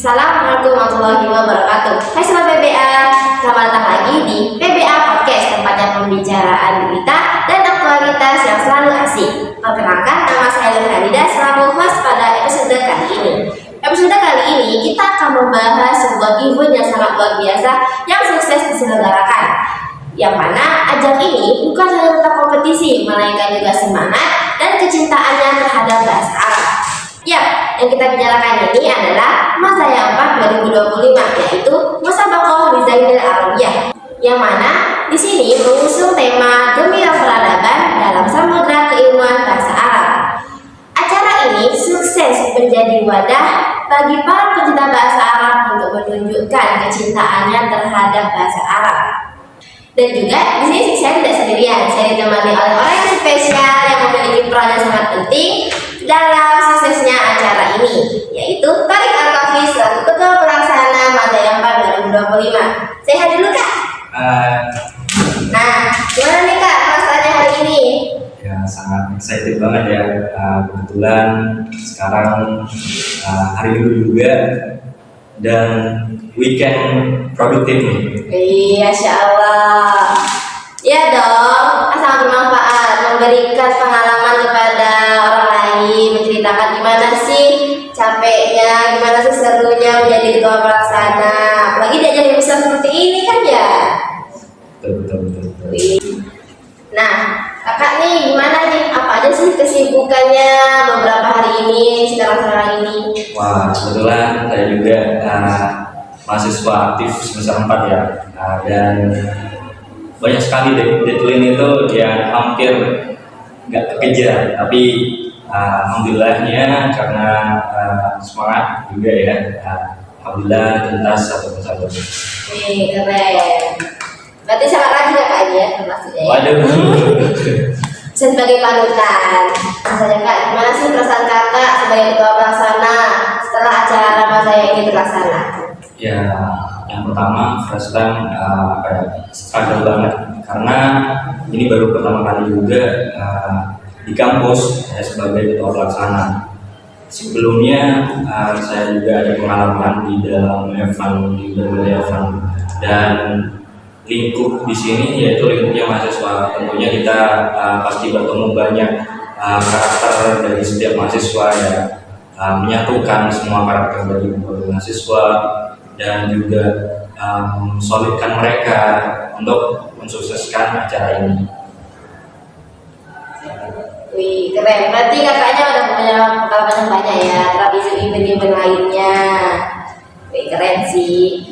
Assalamualaikum warahmatullahi wabarakatuh. Hai Sobat PBA, selamat datang lagi di PBA Podcast, tempatnya pembicaraan berita dan aktualitas yang selalu asik. Perkenalkan, nama saya Nurhanida selaku host pada episode kali ini. Episode kali ini kita akan membahas sebuah event yang sangat luar biasa yang sukses diselenggarakan. Yang mana ajang ini bukan hanya tentang kompetisi, melainkan juga semangat dan kecintaannya terhadap bahasa Arab. Ya, yang kita bicarakan ini adalah Mazaya 4 2025, yaitu Musabaqah Lizainil Arabiyah. Yang mana di sini mengusung tema Gemilang Peradaban dalam Samudra Keilmuan Bahasa Arab. Acara ini sukses menjadi wadah bagi para pecinta bahasa Arab untuk menunjukkan kecintaannya terhadap bahasa Arab. Dan juga di sini saya tidak sendirian, saya ditemani oleh orang yang spesial yang memiliki peran yang sangat penting dalam suksesnya acara ini, yaitu Tariq Al-Kafi selaku Ketua Pelaksana Mazaya 4 2025. Sehat dulu Kak? Nah, gimana nih Kak perasaannya hari ini? Ya, sangat excited banget ya. Kebetulan sekarang hari Minggu juga dan weekend produktif nih. Iya, Masya Allah. Ya dong, sangat bermanfaat, memberikan pengalaman kepada orang lain, menceritakan gimana sih capeknya, gimana sih serunya menjadi ketua pelaksana. Apalagi di ajang yang besar seperti ini kan ya. Betul. Nah, kakak nih gimana nih? Apa aja sih kesibukannya beberapa hari ini, sekarang ini? Wah, kebetulan saya juga mahasiswa aktif semester 4 ya. Dan banyak sekali deadline itu yang hampir nggak kekejar, tapi alhamdulillahnya karena semangat juga ya, alhamdulillah tuntas satu persatu. Keren. Berarti sangat rajin ya Kak ya, termasuknya. Waduh. Saya sebagai panutan, misalnya Kak, gimana sih perasaan kakak sebagai ketua pelaksana setelah acara Mazaya ini terlaksana? Ya, yang pertama first time struggle banget karena ini baru pertama kali juga di kampus saya sebagai ketua pelaksana. Sebelumnya saya juga ada pengalaman di dalam event, di berbagai event, dan lingkup di sini yaitu lingkupnya mahasiswa. Tentunya kita pasti bertemu banyak karakter dari setiap mahasiswa ya, menyatukan semua karakter dari mahasiswa dan juga solidkan mereka untuk mensukseskan acara ini. Wih, keren. Berarti kakaknya udah punya pengalaman yang banyak ya, tapi event-event lainnya. Wih, keren sih.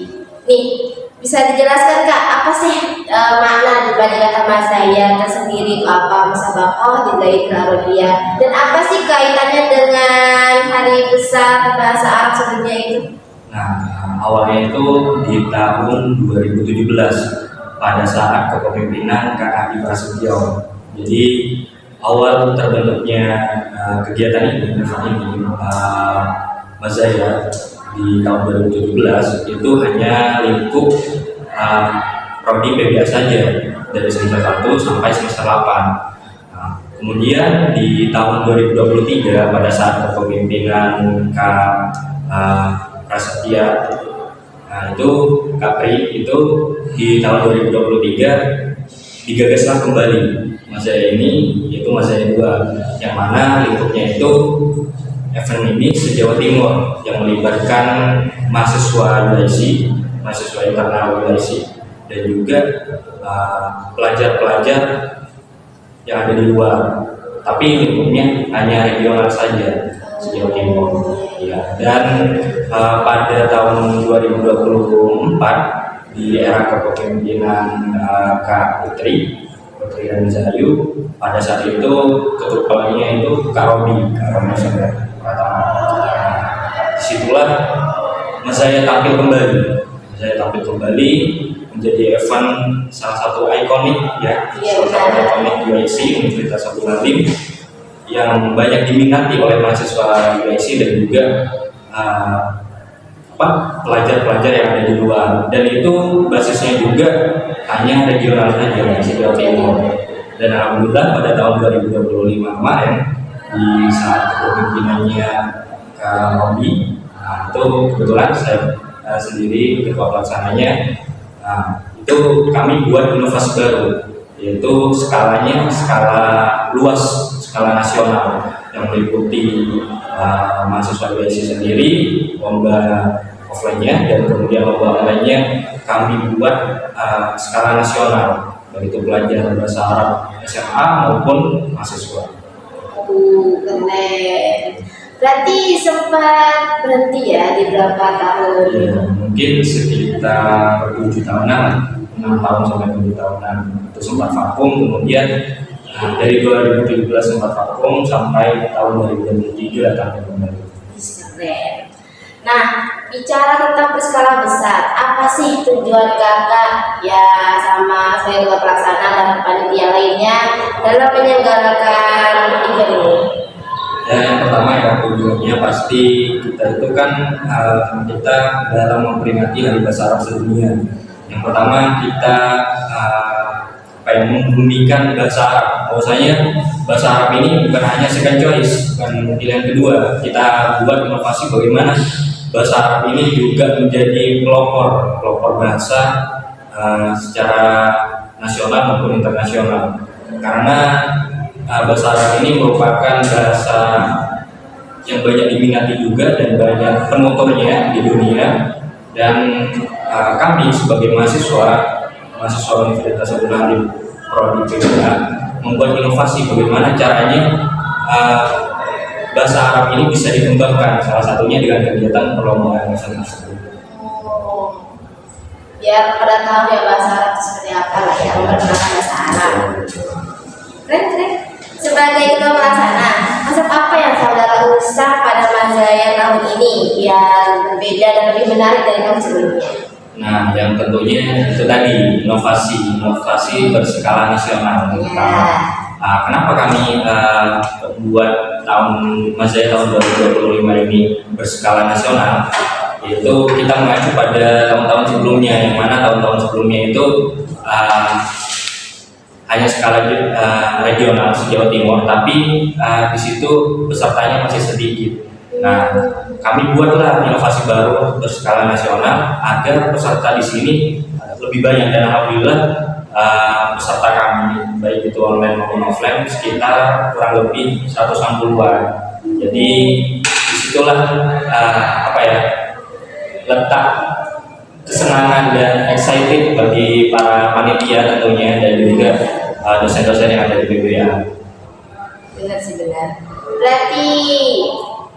Nih, bisa dijelaskan Kak, apa sih makna dibalik kata Mazaya tersendiri itu apa? Musabaqah Lizainil Arabiyah, dan apa sih kaitannya dengan hari besar bahasa Arab sebelumnya itu? Nah, awalnya itu di tahun 2017 pada saat kepemimpinan Kak Adi Prasetyo. Jadi awal terbentuknya kegiatan ini, Mazaya di tahun 2017 itu hanya lingkup prodi PBA saja dari semester 1 sampai semester 8. Kemudian di tahun 2023 pada saat kepemimpinan Kak Prasetya, itu Kapri itu di tahun 2023 digagaslah kembali Mazaya ini, yaitu Mazaya 2, yang mana lingkupnya itu event ini se-Jawa Timur yang melibatkan mahasiswa UIC, mahasiswa internal UIC, dan juga pelajar-pelajar yang ada di luar, tapi lingkupnya hanya regional saja se-Jawa Timur. Ya, dan pada tahun 2024 di era kepemimpinan Kak Putri Ranizayu, pada saat itu ketuanya itu Kak Robi Pratama. Disitulah Mazaya tampil kembali menjadi event salah satu ikonik ya, salah satu ikonik UIC, Universitas Abdul Halim, yang banyak diminati oleh mahasiswa UIC dan juga pelajar-pelajar yang ada di luar, dan itu basisnya juga hanya regional saja di Jawa Timur. Dan alhamdulillah pada tahun 2025 kemarin di saat kepemimpinannya Kak Robi, Nah, itu kebetulan saya sendiri ketua pelaksananya. Nah, itu kami buat inovasi baru, yaitu skalanya skala luas, skala nasional yang meliputi mahasiswa BSI sendiri, lomba offline-nya, dan kemudian lomba online-nya kami buat skala nasional, baik itu pelajar bahasa Arab SMA maupun mahasiswa. Keren. Berarti sempat berhenti ya di berapa tahun? Ya, mungkin sekitar 7 tahunan, 6 tahun sampai 7 tahunan itu sempat vakum. Kemudian dari 2017 sempat vakum sampai tahun 2023 datang kembali. Keren. Nah, bicara tentang berskala besar, apa sih tujuan kakak ya sama saya juga pelaksana dan panitia lainnya dalam menyelenggarakan event ini? Ya, yang pertama ya tujuannya pasti kita itu kan kita dalam memperingati Hari Bahasa Arab Sedunia. Yang pertama kita membumikan bahasa Arab. Bahwasanya bahasa Arab ini bukan hanya second choice, bukan pilihan kedua. Kita buat inovasi bagaimana bahasa Arab ini juga menjadi pelopor bahasa secara nasional maupun internasional. Karena bahasa Arab ini merupakan bahasa yang banyak diminati juga dan banyak penuturnya di dunia. Dan kami sebagai mahasiswa Universitas Abdul Halim Prodi PBA membuat inovasi bagaimana caranya bahasa Arab ini bisa dikembangkan, salah satunya dengan kegiatan perlombaan tersebut. Ya, pada tahu ya bahasa Arab itu seperti apa lah ya, memperkenalkan bahasa Arab. Keren. Sebagai ketua pelaksana, konsep apa yang saudara usah pada Mazaya tahun ini yang berbeda dan lebih menarik dari tahun sebelumnya? Nah, yang tentunya itu tadi inovasi berskala nasional. Kenapa kami buat Mazaya tahun 2025 ini berskala nasional? Yaitu kita mengacu pada tahun-tahun sebelumnya, yang mana tahun-tahun sebelumnya itu hanya skala regional se-Jawa Timur, tapi di situ pesertanya masih sedikit. Nah, kami buatlah inovasi baru berskala nasional agar peserta di sini lebih banyak, dan alhamdulillah peserta kami baik itu online maupun offline sekitar kurang lebih 160-an. Jadi disitulah letak kesenangan dan excited bagi para panitia tentunya, dan juga dosen-dosen yang ada di PBA. Benar sih, benar. Berarti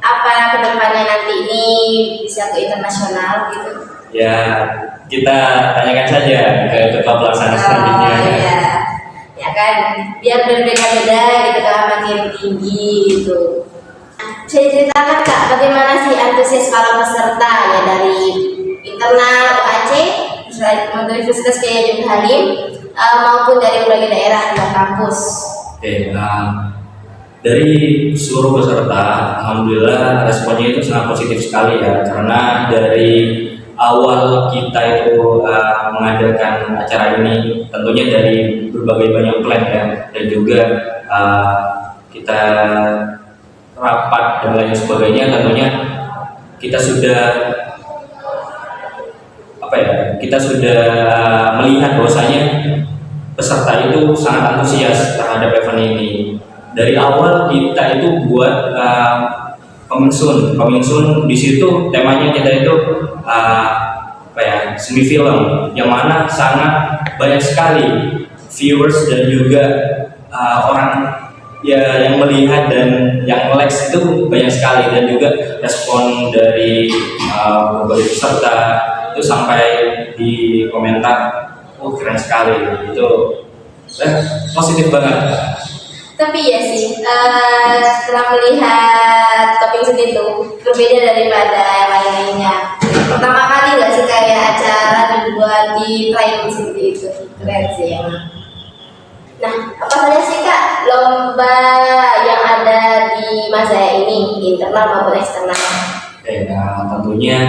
apa kedepannya nanti ini bisa ke internasional gitu? Ya, kita tanyakan saja ke ketua pelaksana selanjutnya. Iya. Ya kan, biar berbeda-beda gitu kan, makin tinggi gitu. Saya ceritakan Kak, bagaimana sih antusias para peserta ya dari internal UAC, Universitas Kiai Abdul Halim, maupun dari berbagai daerah dan kampus. Oke, dari seluruh peserta, alhamdulillah responnya itu sangat positif sekali ya, karena dari awal kita itu mengadakan acara ini tentunya dari berbagai banyak plan ya, dan juga kita rapat dan lain sebagainya, tentunya kita sudah melihat bahwasanya peserta itu sangat antusias terhadap event ini. Dari awal kita itu buat coming soon di situ temanya kita itu semi film, yang mana sangat banyak sekali viewers dan juga orang ya yang melihat dan yang likes itu banyak sekali, dan juga respon dari berbagai peserta itu sampai di komentar, keren sekali, itu positif banget. Tapi ya sih, setelah melihat Coming Soon itu berbeda daripada yang lainnya. Pertama kali nggak sih kayak acara dibuat di training seperti itu, keren sih emang. Nah, apa saja sih Kak lomba yang ada di Mazaya ini, internal maupun eksternal? Oke, nah tentunya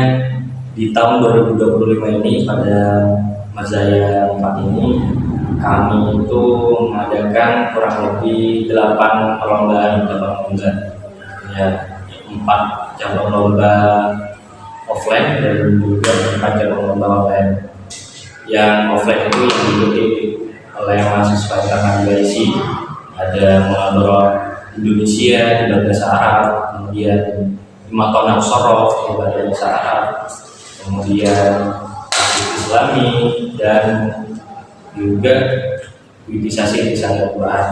di tahun 2025 ini pada Mazaya 4 ini kami itu mengadakan kurang lebih 8 perlombaan ya, 4 cabang lomba offline dan juga 4 cabang lomba online. Yang offline itu yang diikuti oleh mahasiswa internal IAISI, ada Muhadarah Indonesia di bahasa Arab, kemudian Imatona Usorof di bahasa Arab, kemudian Hadis Islami, dan juga Witisasi Lisan Al-Quran.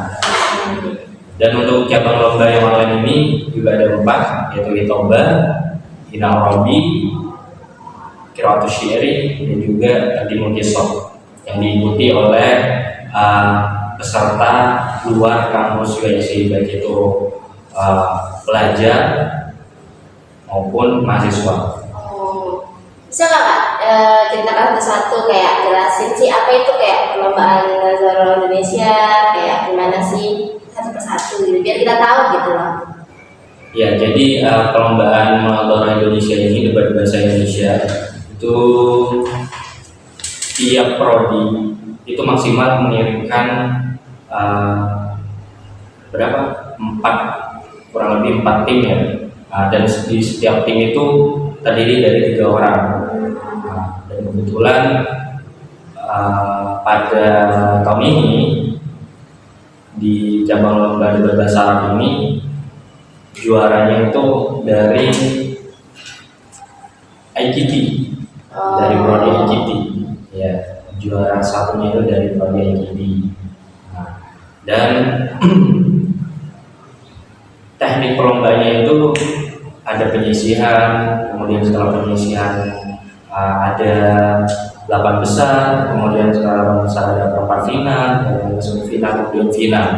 Dan untuk cabang lomba yang online ini juga ada 4, yaitu Hitobah, Hina Arabi, Qiraatus Syi'ri, dan juga Taqdimul Qisas, yang diikuti oleh peserta luar kampus UIC, baik itu pelajar maupun mahasiswa. Bisa nggak Kak ceritakan satu kayak jelasin sih apa itu kayak perlombaan Nazarul Indonesia, kayak gimana sih satu persatu gitu biar kita tahu gitu loh. Ya, jadi perlombaan Muhadarah Indonesia ini, debat bahasa Indonesia, itu tiap prodi itu maksimal mengirimkan kurang lebih 4 tim ya. Dan di setiap tim itu terdiri dari 3 orang. Dan kebetulan pada tahun ini di cabang lomba debat bahasa Arab ini juaranya itu dari IKT, dari prodi IKT. Ya, juara satunya itu dari prodi IKT. Dan teknik perlombanya itu ada penyisihan, kemudian setelah penyisihan ada 8 besar, kemudian setelah 8 besar ada perempat final, ada semifinal, kemudian final.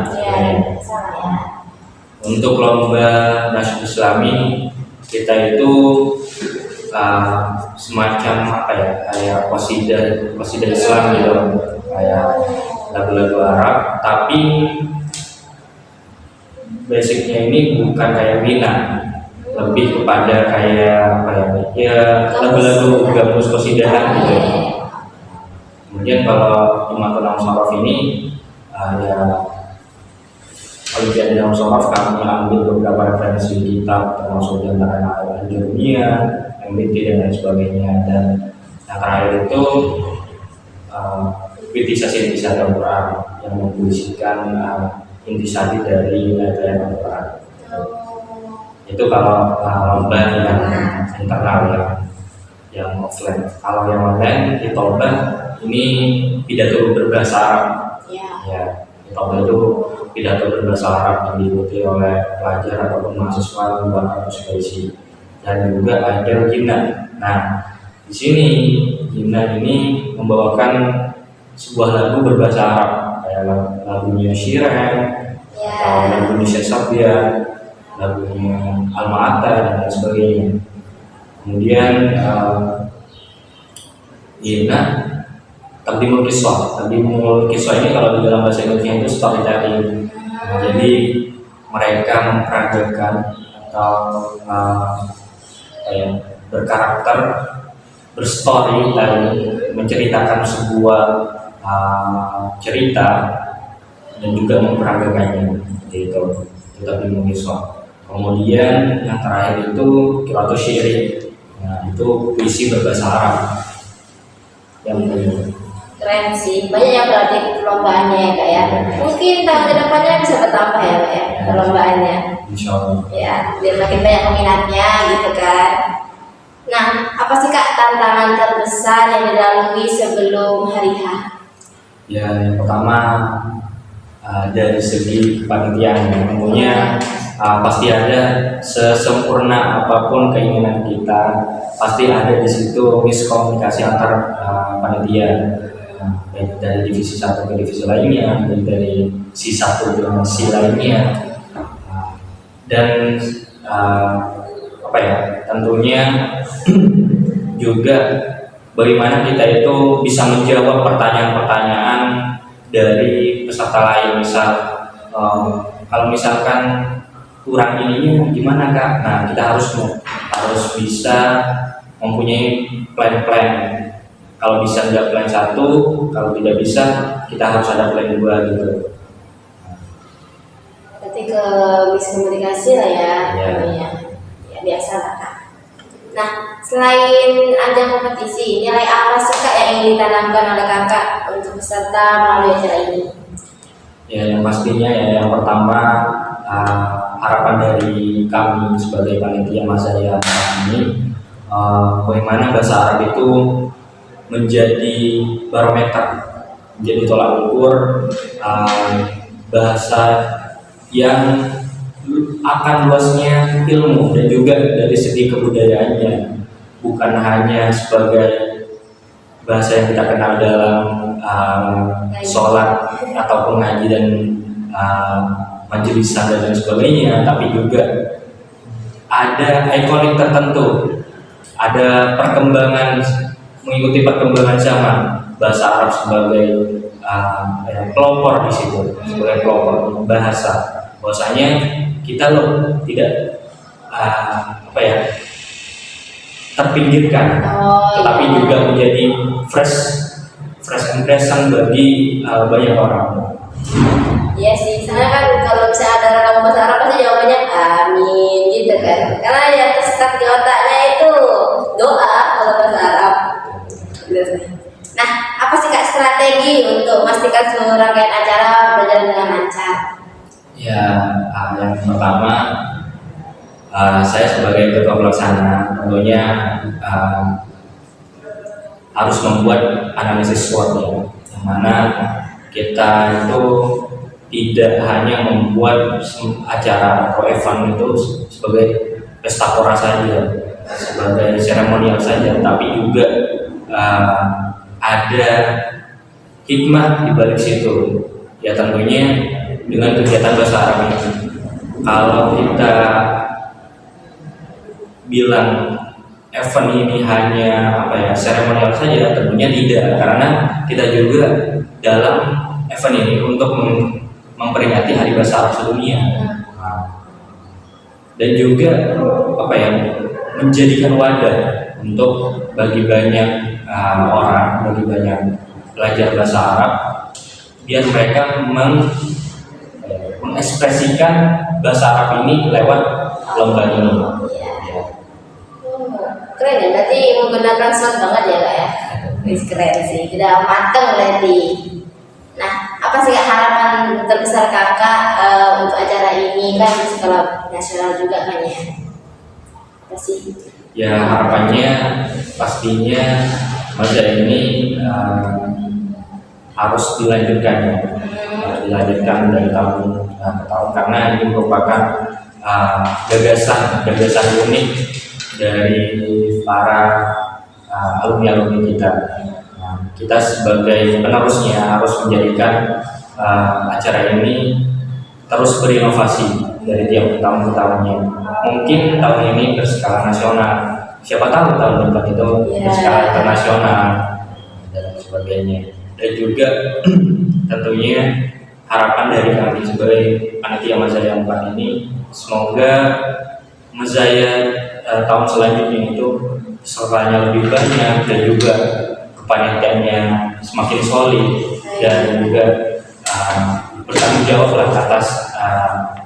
Untuk lomba nasyid Islami kita itu semacam apa ya, kayak qasidah Islam gitu, kayak lagu-lagu Arab, tapi basicnya ini bukan kayak Wina, lebih kepada kayak apa ya, lagu-lagu gabus qasidahan gitu. Kemudian kalau Imatona Usorof ini ya Olimpiade Usorof, kami ambil beberapa referensi kitab termasuk diantaranya Al-Jurmiyah, MBT dan lain sebagainya. Dan yang terakhir itu Witisasi Lisan Al-Quran yang mempuisikan intisari dari ayat Al-Quran. Itu kalau lomba yang internal yang offline. Kalau yang online Hitobah ini pidato berbahasa Arab. Ya, Hitobah itu pidato berbahasa Arab yang diikuti oleh pelajar ataupun mahasiswa luar kampus UIC. Dan juga ada Gimna. Nah, di sini Gimna ini membawakan sebuah lagu berbahasa Arab, kayak lagunya Syiren, atau lagunya Syekh Sabian, lagunya Al-Ma'ata dan lain sebagainya. Kemudian Gimna Taqdimul Qisas. Taqdimul Qisas ini kalau di dalam bahasa Indonesia itu storytelling. Jadi mereka memperagakan atau berkarakter, berstory dan menceritakan sebuah cerita dan juga memperagakannya, seperti itu. Taqdimul Qisas. Kemudian yang terakhir itu Qiraatus Syi'ri. Nah, itu puisi berbahasa Arab. Yang keren sih, banyak yang berarti perlombaannya ya Kak ya. Mungkin tahun kedepannya bisa bertambah ya Kak ya perlombaannya. Insya Allah. Ya, biar makin banyak peminatnya gitu kan. Nah, apa sih Kak tantangan terbesar yang dilalui sebelum hari H? Ya, yang pertama dari segi kepanitiaan, tentunya pasti ada, sesempurna apapun keinginan kita, pasti ada di situ miskomunikasi antar panitia, baik dari divisi satu ke divisi lainnya, baik dari si satu ke si lainnya, dan tentunya juga bagaimana kita itu bisa menjawab pertanyaan-pertanyaan dari peserta lain. Misal kalau misalkan kurang ininya gimana Kak? Nah, kita harus bisa mempunyai plan-plan. Kalau bisa nggak plan 1, kalau tidak bisa kita harus ada plan 2 gitu. Berarti ke miskomunikasi lah ya. Ya biasa lah Kak. Nah, selain ajang kompetisi, nilai apa sih Kak yang ingin ditanamkan oleh Kakak untuk peserta melalui acara ini? Ya, yang pastinya ya yang pertama harapan dari kami sebagai panitia Mazaya ini bagaimana bahasa Arab itu menjadi barometer, menjadi tolak ukur bahasa yang akan luasnya ilmu dan juga dari segi kebudayaannya, bukan hanya sebagai bahasa yang kita kenal dalam sholat ataupun ngaji dan majelisan dan lain sebagainya, tapi juga ada ikonik tertentu, ada perkembangan, mengikuti perkembangan zaman, bahasa Arab sebagai pelopor di situ, sebagai pelopor bahasa. Bahwasanya kita loh tidak terpinggirkan, tetapi juga menjadi fresh impression bagi banyak orang. Iya sih, soalnya kan kalau bisa ada rekaman bahasa Arab pasti jawabannya amin gitu kan. Karena yang tersetak di otaknya itu doa kalau bahasa Arab. Nah, apa sih Kak strategi untuk memastikan seluruh rangkaian acara berjalan dengan lancar? Ya, yang pertama saya sebagai ketua pelaksana tentunya harus membuat analisis SWOT ya, yang mana kita itu tidak hanya membuat acara atau event itu sebagai pesta pora saja, sebagai seremonial saja, tapi juga ada hikmah di balik situ. Ya tentunya dengan kegiatan bahasa Arab ini, kalau kita bilang event ini hanya seremonial saja, tentunya tidak, karena kita juga dalam event ini untuk memperingati Hari Bahasa Arab Sedunia, dan juga menjadikan wadah untuk bagi banyak orang, bagi banyak pelajar bahasa Arab, biar mereka mengekspresikan bahasa Arab ini lewat lomba ini. Keren ya, berarti menggunakan SWOT banget ya Kak ya. Keren sih, tidak matang berarti. Nah, apa sih harapan terbesar Kakak untuk acara ini, kan skala nasional juga kan ya? Apa sih? Ya harapannya pastinya Mazaya ini harus dilanjutkan ya. Harus dilanjutkan dari tahun ke tahun, karena ini merupakan gagasan unik dari para alumni kita. Kita sebagai penerusnya harus menjadikan acara ini terus berinovasi dari tiap tahun ke tahunnya. Mungkin tahun ini berskala nasional, siapa tahu tahun depan itu berskala internasional dan sebagainya. Dan juga tentunya harapan dari kami sebagai panitia Mazaya 4 ini, semoga Mazaya tahun selanjutnya itu pesertanya lebih banyak dan juga kepanitiaannya semakin solid dan juga bertanggung jawab lah atas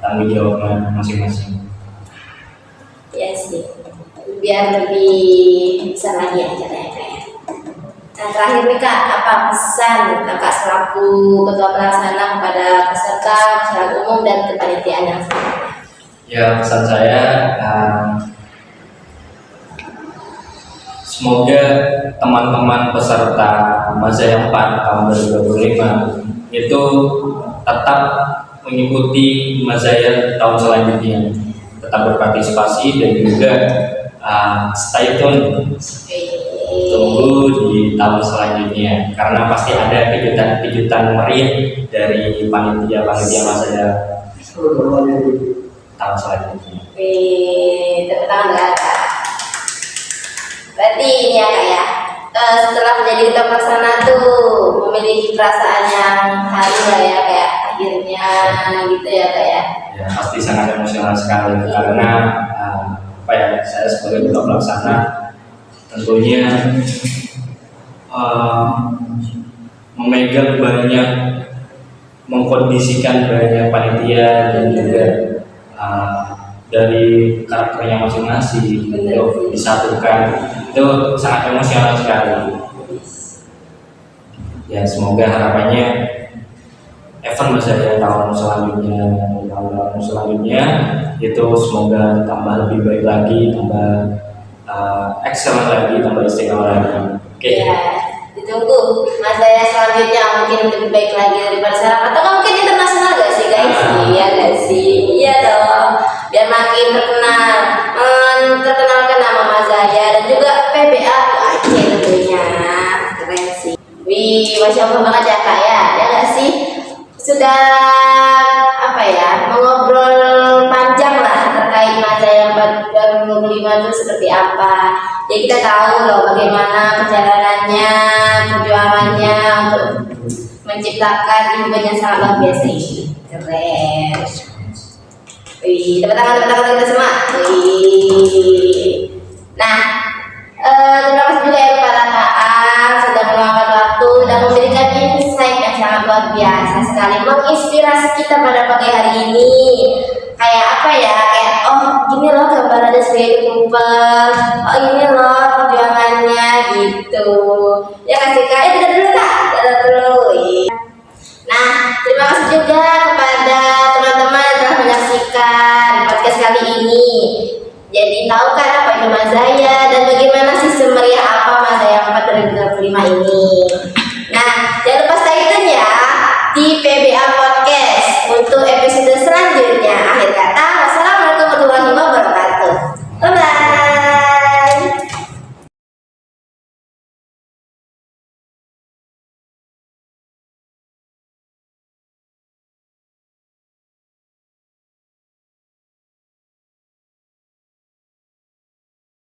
tanggung jawab masing-masing. Ya sih, biar lebih besar lagi acaranya Kak ya. Nah terakhir nih Kak, apa pesan Kakak selaku ketua pelaksana kepada peserta, masyarakat umum dan kepanitiaan yang selanjutnya? Ya, pesan saya semoga teman-teman peserta Mazaya 4 tahun 2025 itu tetap mengikuti Mazaya tahun selanjutnya, tetap berpartisipasi dan juga stay tune, tunggu di tahun selanjutnya, karena pasti ada kejutan meriah dari panitia Mazaya tahun selanjutnya. Tepuk tangan Kak. Berarti ini ya Kak ya, setelah menjadi ketua pelaksana tuh memiliki perasaan yang haru lah ya, kayak akhirnya gitu ya Kak ya. Ya pasti sangat emosional sekali, karena saya sebagai ketua pelaksana tentunya memegang banyak, mengkondisikan banyak panitia dan juga dari karakternya masing-masing Bener. untuk disatukan, itu sangat emosional sekali. Ya semoga harapannya event Mazaya tahun selanjutnya itu semoga tambah lebih baik lagi, tambah excellent lagi, tambah istimewa lagi. Oke. Ya, ditunggu Mazaya selanjutnya mungkin lebih baik lagi daripada sekarang, atau mungkin internasional gak sih guys? Iya gak sih? Iya dong, biar makin terkenal, terkenalkan nama Mazaya dan juga PBA Aceh tentunya. Keren sih. Wih, masya Allah banget ya kak ya gak sih? Sudah apa ya, mengobrol panjang lah terkait Mazaya 2025 itu seperti apa. Jadi kita tahu loh bagaimana perjalanannya, perjuangannya untuk menciptakan event yang sangat luar biasa ini. Keren. Wih, tepuk tangan kita semua. Wih. Nah, terima kasih juga ya kepada Kak A sudah meluangkan waktu dan memberikan insight yang sangat luar biasa sekali, menginspirasi kita pada pagi hari ini. Kayak apa ya, kayak oh gini loh gambarannya sebagai kumpul, oh ini loh perjuangannya gitu. Ya kasih Kak, tidak dulu Kak, tidak dulu. Nah, terima kasih juga kepada teman-teman yang telah menyaksikan podcast kali ini. Jadi tahu kan apa itu Mazaya dan bagaimana sih semeriah apa Mazaya 4 2025 ini.